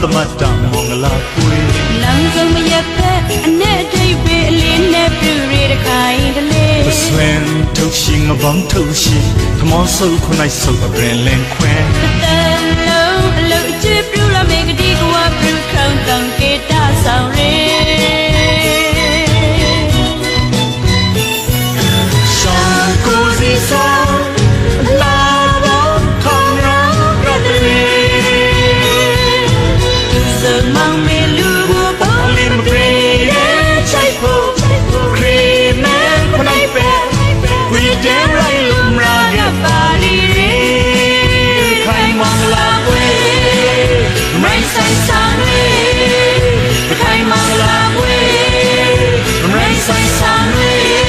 သမတ်တမောင်လာပွေလမ်းဆုံးမရက်ဖက်အနဲ့အထိပ်ပဲအလေးနဲ့ပြူရတဲ့ခိုင်တလေဆွင်ထုတ်ရှိငဘောင်းထုတ်ရှိထမောဆုပ်ခုနိုင်ဆုပ်အရင်လင်ခွဲတန်လုံးအလုတ်အချစ်ပြူလာမေကတိကဝပြူခေါင်းတောင်ကေတာဆောင်ရဲရှောင်းကိုစီဆောင်လာဘောခေါင်းရရတဲ့သူစမောင်မေလူဘောပေါလင်းပြေချိုက်ဖို့ခရီးမန်ခနိုင်ပဲဝီဒန်ရိုင်းလုံရာကပါလီရီခိုင်မောင်လာပွေမိုင်းဆိုင်ဆောင်ရဲခိုင်မောင်လာပွေမိုင်းဆိုင်ဆောင်ရဲ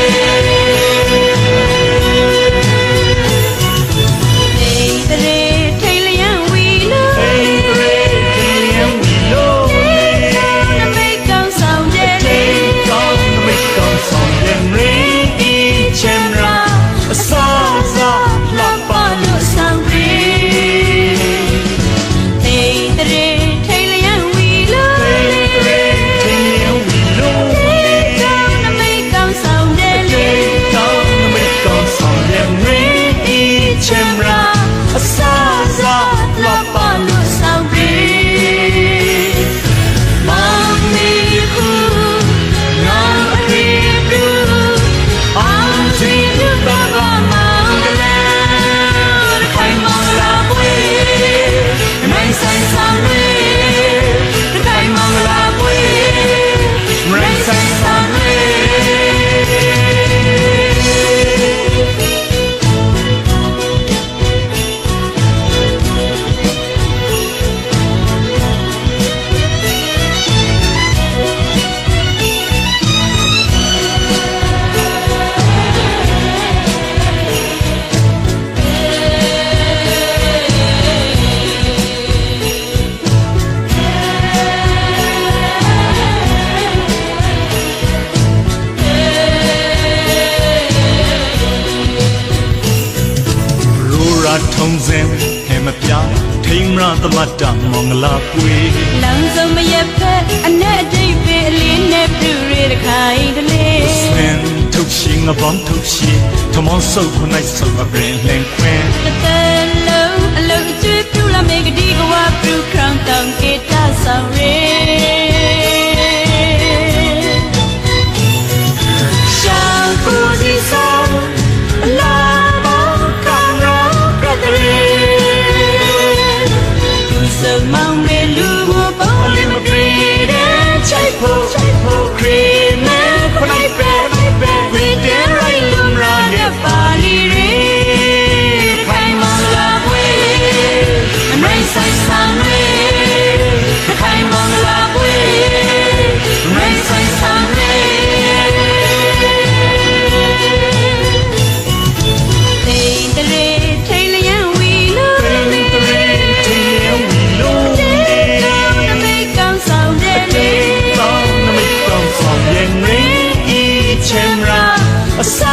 ထုံးစင်ဟဲမပြထိမရသမတ်တမောင်လာပွေလမ်းဆုံးမရက်ဖက်အနဲ့အထိပ်ပဲအလေးနဲ့ပြူရတဲ့ခိုင်တလေဆွင်ထုတ်ရှိငဘောင်းထုတ်ရှိထမောဆုပ်ခုနိုင်ဆုပ်အရင်လင်ခွဲတန်လုံးအလုတ်အချစ်ပြူလာမေကတိကဝပြူခေါင်းတောင်ကေတာဆောင်ရဲရှောင်းကိုစီဆောင်လာမောင်မေလူဘောပေါလင်းပြေတဲ့ချိုက်ဖို့ခရီးမန်ခနိုင်ပဲဝီဒန်ရိုင်းလုံရာကပါလီရီခိုင်မောင်လာပွေမိုင်းဆိုင်ဆောင်ရဲခိုင်မောင်လာပွေမိုင်းဆိုင်ဆောင်ရဲအစာ